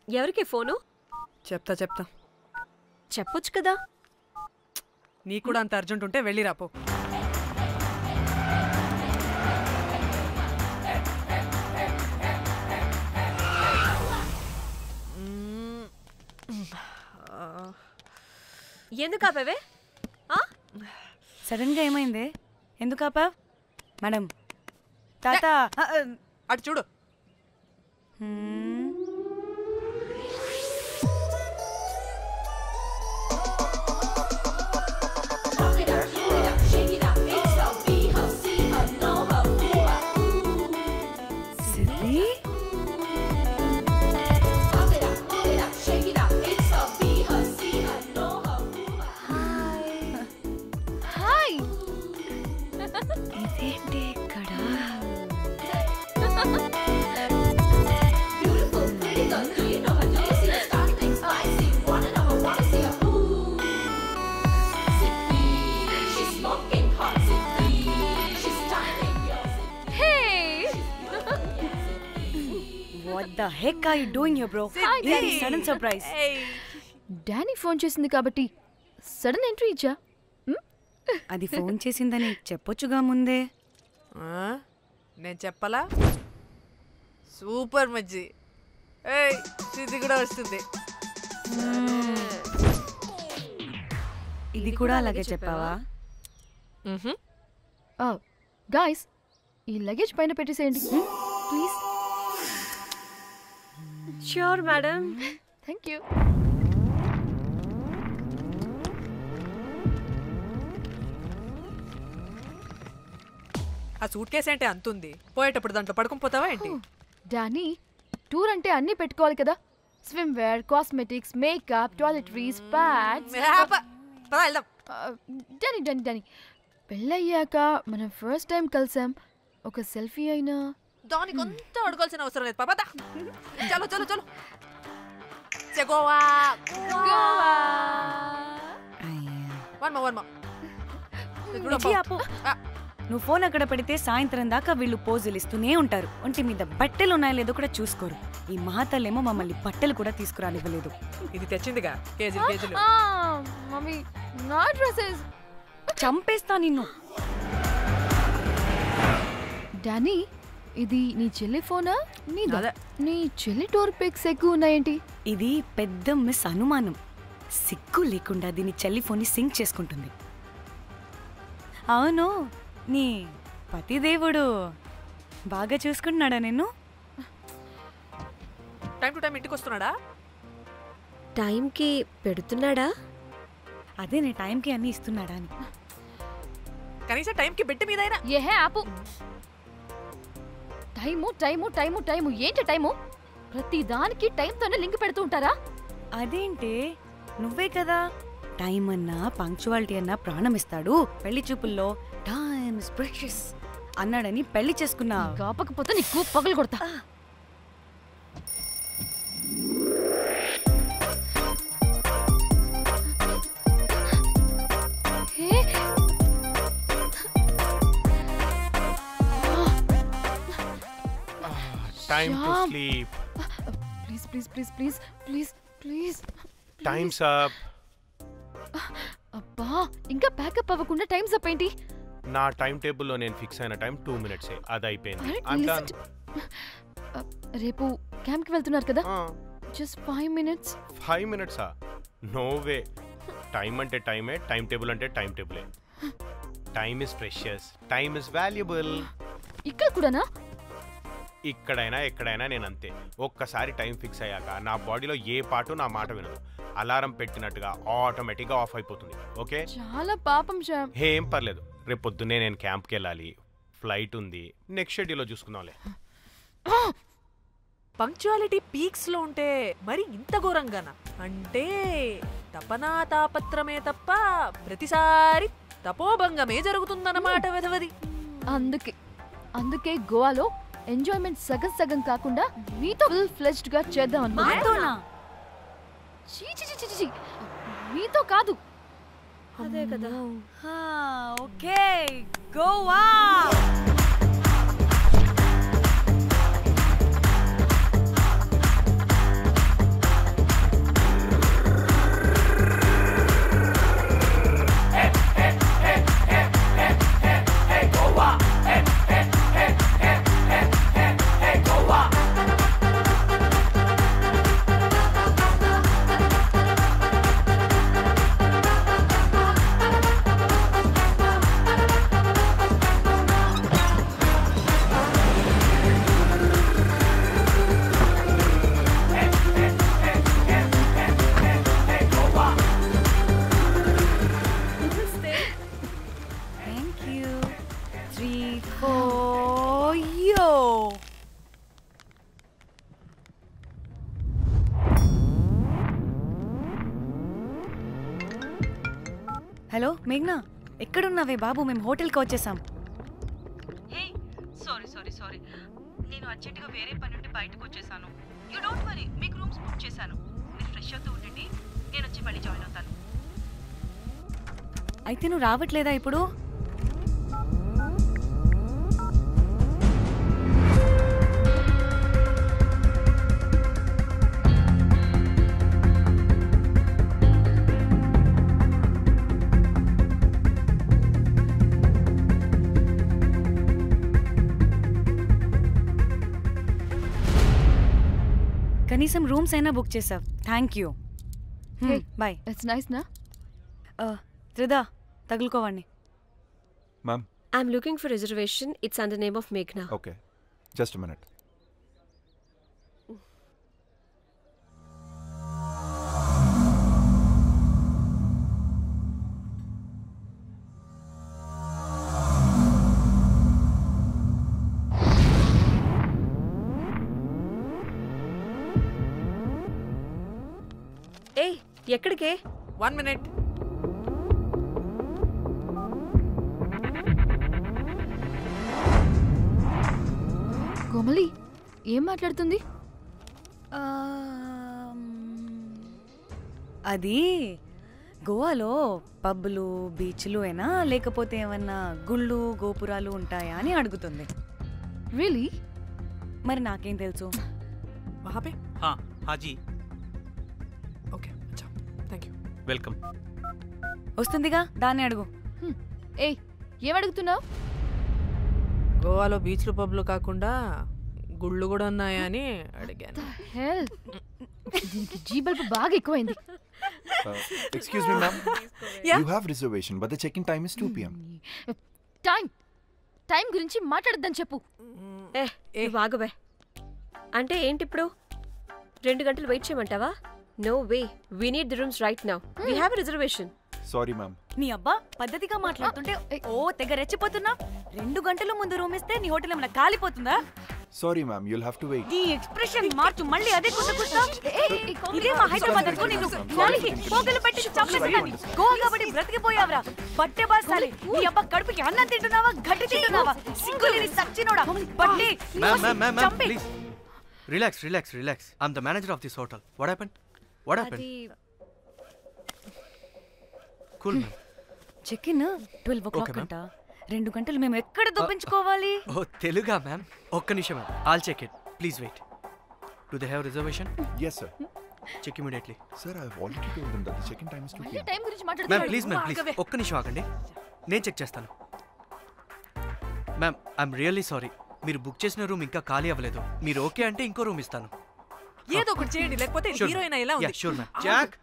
ఎవరికి ఫోను? చెప్తా చెప్పొచ్చు కదా. నీ కూడా అంత అర్జెంట్ ఉంటే వెళ్ళి రాపో. ఎందుకు ఆపేవే? సడన్ గా ఏమైంది? ఎందుకు ఆపా? మేడం తాత అటు చూడు. What the heck are you doing here, bro? It's a sudden surprise. Danny phone చేసింది కాబట్టి సడన్ ఎంట్రీ ఇచ్చా. అది ఫోన్ చేసిందని చెప్పొచ్చుగా ముందే. నేను చెప్పలా? సూపర్ మజ్జి. ఇది కూడా వస్తుంది. ఇది కూడా అలాగే చెప్పావా? గాయ్స్, ఈ లగేజ్ పైన పెట్టేసేయండి please. Sure madam. Thank you. ఆ సూట్ కేసు అంటే అంతుంది, పోయేటప్పుడు దాంట్లో పడుకుని పోతావా ఏంటి? డానీ, టూర్ అంటే అన్నీ పెట్టుకోవాలి కదా. Swimwear, cosmetics, makeup, toiletries, pads. డానీ డానీ డానీ పెళ్ళయ్యాక మనం ఫస్ట్ టైం కలిసాం. ఒక సెల్ఫీ అయినా దానికి అంతా అడగాల్సిన అవసరం లేదు పాపా. చలో చలో చలో. గోవా నువ్వు ఫోన్ అక్కడ పెడితే సాయంత్రం దాకా వీళ్ళు పోజులు ఇస్తూనే ఉంటారు. ఒంటి మీద బట్టలు ఉన్నాయో లేదో కూడా చూసుకోరు. ఈ మహాతల్లేమో మమ్మల్ని బట్టలు కూడా తీసుకురానివ్వలేదు. ఇది తెచ్చిందిగా కేజీలు కేజీలు. మమ్మీ నా డ్రెస్సెస్ చంపేస్తా నిన్ను. డానీ, ఇది నీ చెల్లి ఫోనా? నీ చెల్లి టూర్ పిక్స్ ఎక్కువ ఉన్నాయేంటి? ఇది పెద్ద మిస్ అనుమానం. సిగ్గు లేకుండా దీని చెల్లి ఫోన్ని సింక్ చేసుకుంటుంది. అవును, నీ పతిదేవుడు బాగా చూసుకుంటున్నాడా నిన్ను? టైం టు టైం ఇంటికి వస్తున్నాడా? టైంకి పెడుతున్నాడా? అదే నీ టైంకి అన్ని ఇస్తున్నాడా అని. కనీసం టైంకి బెట్టి మీదైనా. ఏహే ఆపు. టైము టైము టైము టైము ఏంటి టైము? ప్రతి దానికి టైంతోనే లింక్ పెడుతూ ఉంటారా? అదేంటి, నువ్వే కదా టైం అన్నా పంక్చువాలిటీ అన్నా ప్రాణం ఇస్తాడు, పెళ్లి చూపుల్లో టైమ్ ఇస్ ప్రెషియస్ అన్నాడని పెళ్లి చేసుకున్నా. కాపకపోతే నీకు పగలు కొడతా. Time to sleep. Please, please, please, please, please, please. Time's up. అబ్బా, ఇంకా ప్యాకప్ అవ్వకుండా టైమ్స్ అప్ ఏంటి? నా టైం టేబుల్ లో నేను ఫిక్స్ అయిన టైం 2 minutes. అది అయిపోయింది. రేపు క్యాంప్ కి వెళ్తున్నారు కదా? Just 5 minutes. 5 minutes? No way. Time అంటే టైమే, టైం టేబుల్ అంటే టైం టేబులే. Time is precious, time is valuable. ఇక్కడ కూడానా? ఇక్కడైనా ఎక్కడైనా నేను అంతే. ఒక్కసారి టైం ఫిక్స్ అయ్యాక నా బాడీలో ఏ పాటు నా మాట వినదు. అలారం పెట్టినట్టుగా ఆటోమేటిక్గా ఆఫ్ అయిపోతుంది. ఓకే, చాలా పాపం శ్యామ్. ఏం పర్లేదు, రేపు పొద్దున్నే నేను క్యాంప్కి వెళ్ళాలి, ఫ్లైట్ ఉంది. నెక్స్ట్ షెడ్యూల్లో చూసుకుందాంలే. పంక్చువాలిటీ పీక్స్ లో ఉంటే మరి ఇంత ఘోరంగానా? అంటే తపనా తాపత్రమే తప్ప ప్రతిసారి తపోభంగమే జరుగుతుందన్నమాట వెధవది. అందుకే గోవాలో ఎంజాయ్మెంట్ సగం సగం కాకుండా మీతో ఫుల్ ఫ్లెజ్డ్ గా చేద్దాం అనుకున్నా. మీతో కాదు. అదే కదా. Okay, Goa. for you. Hello మేఘ్నా, ఎక్కడున్నావే బాబు? మేము హోటల్కి వచ్చేసాం. సారీ నేను అర్జెంటుగా వేరే పని నుండి బయటకు వచ్చేసాను. యూ డోంట్ వరీ, మీకు రూమ్స్ బుక్ చేశాను. మీరు ఫ్రెష్ అవుతూ ఉండండి, నేను వచ్చి మళ్ళీ జాయిన్ అవుతాను. అయితే నువ్వు రావట్లేదా ఇప్పుడు? కనీసం రూమ్స్ అయినా బుక్ చేసావు. Thank you. Bye. It's nice నా. త్రిదా, తగులుకోవండి. Ma'am, I'm looking for reservation. It's under name of Meghna. Okay, just minute. Hey, ఎక్కడికే? 1 minute. కోమలి ఏం మాట్లాడుతుంది? అది గోవాలో పబ్బులు బీచ్లు అయినా లేకపోతే ఏమన్నా గుళ్ళు గోపురాలు ఉంటాయా అని అడుగుతుంది. రియలీ? మరి నాకేం తెలుసు? वहाँ पे? हाँ हाँ जी, ओके, अच्छा, थैंक यू. वेलकम. వస్తుందిగా, దాన్ని అడుగు. ఏయ్ ఏం అడుగుతున్నావు? గోవాలో బీచ్లు పబ్లు కాకుండా గుళ్ళు కూడా ఉన్నాయా అని అడిగాను. హెల్, దీనికి జీ బల్బ్ బాగా ఎక్కువైంది. Excuse me ma'am, you have reservation but the check in time is 2 PM. Time గురించి మాట్లాడద్దని చెప్పు. నువ్వు ఆగువే. అంటే ఏంటి ఇప్పుడు 2 గంటలు వెయిట్ చేయమంటావా? No way, we need the rooms right now. We have reservation. Sorry ma'am. నీ అబ్బా పద్ధతిగా మాట్లాడుతుంటే ఓ తెగ రెచ్చిపోతున్నా. 2 గంటల ముందు రూమ్ ఇస్తే నీ హోటల్ ఏమైనా కాలిపోతుందా? Sorry ma'am, you'll have to wait. నీ ఎక్స్ప్రెషన్ మార్చు, మళ్ళీ అదే కుసకుస్తా. ఇదే మా హైదరాబాద్ అనుకో. నిన్ను నాలికి పోగలు పెట్టి చంపేస్తాను. గోవా కాబట్టి బ్రతికిపోయావరా బట్టే బాసాలి. నీ అబ్బా కడుపుకి అన్నం తింటున్నావా, గడ్డి తింటున్నావా? సింగులేని సచ్చినోడా బట్టే. Ma'am, please. Relax. I'm the manager of this hotel. What happened? అది Cool, ma'am. Check in 12 o'clock Okay, ma'am. అంట. 2 గంటలు మేము ఎక్కడ దొప్పించుకోవాలి? Oh, Teluga, ma'am. ఒక్క నిమిషం, ma'am. I'll check it. Please wait. Do they have reservation? Yes sir. Check immediately. Sir, I have already told them that the check in time is 2 మళ్ళీ PM. Time గురించి ma'am మాట్లాడుతున్నాడు. Please ఒక్క నిమిషం ఆగండి, నేను check చేస్తాను. Ma'am, I'm really sorry, మీరు book చేసిన రూమ్ ఇంకా ఖాళీ అవ్వలేదు. మీరు ఓకే అంటే ఇంకో రూమ్ ఇస్తాను. ఏదో ఒకటి చేయండి, లేకపోతే హీరోయిన్ ఎలా ఉంది? Sure ma'am. Jack,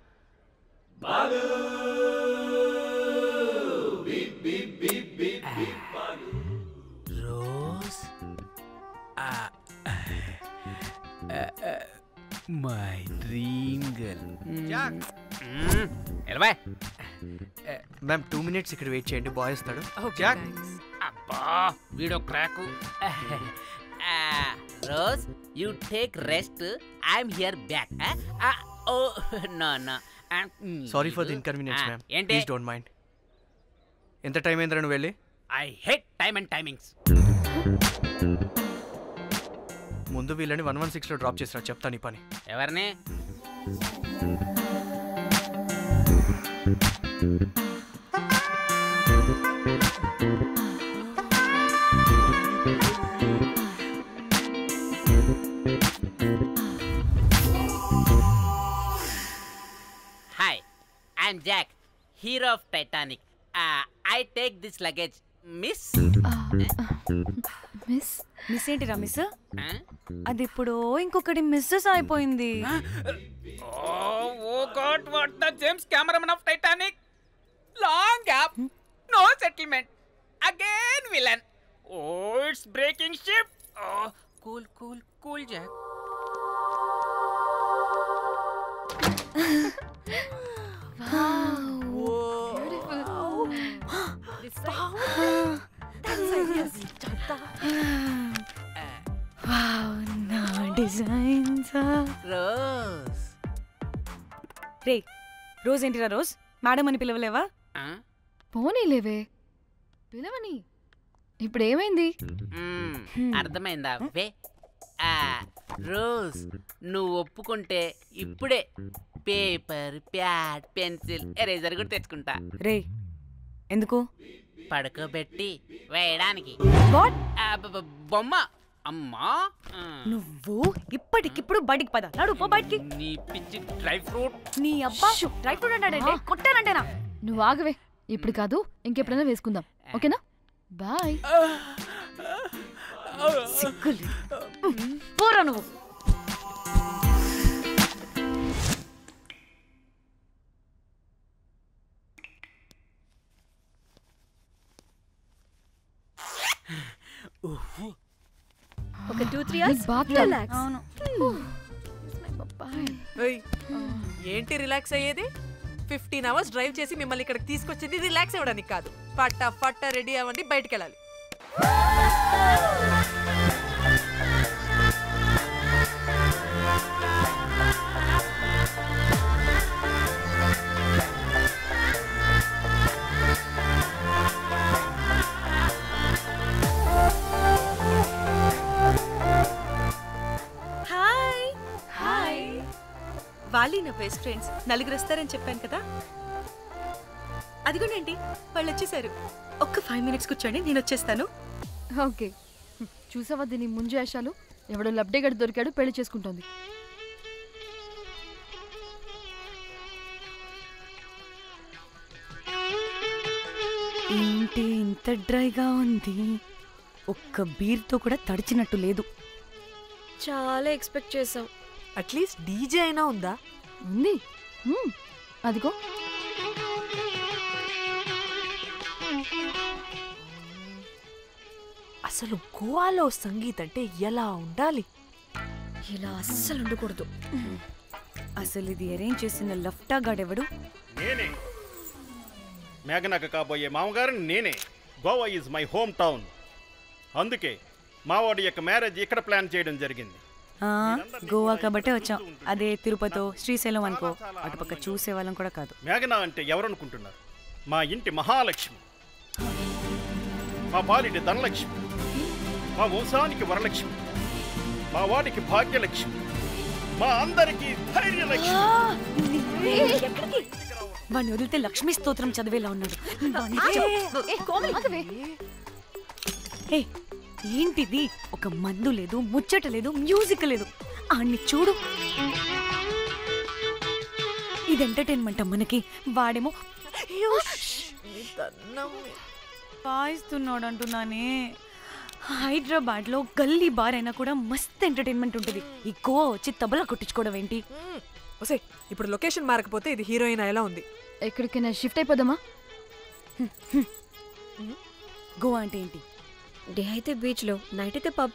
Rose, my dream girl. Jack. ఎలవా మ్యామ్ 2 minutes ఇక్కడ వెయిట్ చేయండి, బాయ్ వస్తాడు. Okay, Jack. thanks. అబ్బా వీడో క్రాకు. Rose, you take rest, I'm here back. Oh no no, sorry for the inconvenience ma'am, ఏంటి? Please don't mind. ఎంత time అయిందిరా నువ్వు వెళ్ళి? I hate time and timings. ముందు వీళ్ళని 116లో డ్రాప్ చేసినా చెప్తాను ఈ పని. ఎవరిని? Hi, I'm Jack, hero of Titanic. I take this luggage, miss. Miss ఏంటిరా మిస్? అది ఇప్పుడు ఇంకొకటి మిస్సెస్ అయిపోయింది. Oh God, what the James Cameron of Titanic? Long gap, no settlement. Again villain. Oh, it's breaking ship. Oh, cool, Jack. నా designs rose రే rose ఏంటిరా rose madam అని పిలవలేవా పోనీలేవే పిలవని ఇప్పుడు ఏమైంది అర్థమైందా వే రోజ్ నువ్వు ఒప్పుకుంటే ఇప్పుడే పేపర్ ప్యాడ్ పెన్సిల్ ఎరేజర్ కూడా తెచ్చుకుంటా రే ఎందుకు పడుకోబెట్టి వేయడానికి వాట్ బొమ్మ అమ్మా నువ్వు ఇప్పటికిప్పుడు బయటికి పద నడు పో బయటికి నీ పిచ్చి డ్రై ఫ్రూట్ నీ అబ్బా డ్రై ఫ్రూట్ అన్నాడంటే కొట్టానంటేనా నువ్వు ఆగవే ఇప్పుడు కాదు ఇంకెప్పుడైనా వేసుకుందాం ఓకేనా బాయ్ సిగ్గులు పోరా నువ్వు ఒక 2-3 hours బాత్ రిలాక్స్. అవును ఏంటి రిలాక్స్ అయ్యేది 15 అవర్స్ డ్రైవ్ చేసి మిమ్మల్ని ఇక్కడికి తీసుకొచ్చింది రిలాక్స్ అవ్వడానికి కాదు. పట్ట రెడీ అవ్వండి, బయటికి వెళ్ళాలి. హాయ్ హాయ్ వాళ్ళు నా బెస్ట్ ఫ్రెండ్స్ నలుగురు వస్తారని చెప్పాను కదా అదిగోనండి వాళ్ళు వచ్చేసారు ఒక్క 5 minutes కూర్చోండి నేను వచ్చేస్తాను ఓకే చూసావా దీని ముంజేషాలు ఎవడో లబ్డేగడ్ దొరికాడు పెళ్లి చేసుకుంటోంది ఏంటి ఇంత డ్రైగా ఉంది ఒక్క బీర్తో కూడా తడిచినట్టు లేదు చాలా ఎక్స్పెక్ట్ చేసాం. అట్లీస్ట్ డీజే అయినా ఉందా? ఉంది అదిగో అసలు గోవాలో సంగీత్ అంటే ఎలా ఉండాలి? ఇలా అస్సలు ఉండకూడదు. అసలు ఇది అరేంజ్ చేసిన లఫ్టా గాడెవడు? నేనే మేఘనకు కాబోయే మామగారిని నేనే. Goa is my home town. అందుకే మావాడి యొక్క మ్యారేజ్ ఇక్కడ ప్లాన్ చేయడం జరిగింది. గోవా కాబట్టే వచ్చాం. అదే తిరుపతి శ్రీశైలం అనుకో అటుపక్క చూసే వాళ్ళం కూడా కాదు. మేఘన అంటే ఎవరనుకుంటున్నారు? మా ఇంటి మహాలక్ష్మి, మా పాలిటి ధనలక్ష్మి, మా వంశానికి వరలక్ష్మి, మా వాడికి భాగ్యలక్ష్మి, మా అందరికీ ధైర్యలక్ష్మి. వాడిని వదిలితే లక్ష్మీ స్తోత్రం చదివేలా ఉన్నాడు. ఏంటిది? ఒక మందు లేదు, ముచ్చట లేదు, మ్యూజిక్ లేదు. ఆడిని చూడు. ఇది ఎంటర్టైన్మెంట్ మనకి. వాడేమో పాయిస్తున్నాడు అంటున్నానే. హైదరాబాద్ లో గల్లీ బార్ అయినా కూడా మస్త్ ఎంటర్టైన్మెంట్ ఉంటుంది. ఈ గోవా వచ్చి తబలా కొట్టించుకోవడం ఏంటి? ఒసే ఇప్పుడు లొకేషన్ మారకపోతే ఇది హీరోయిన్ ఎలా ఉంది? ఎక్కడికైనా షిఫ్ట్ అయిపోదామా? గోవా అంటే ఏంటి? డే అయితే బీచ్ లో, నైట్ అయితే పబ్.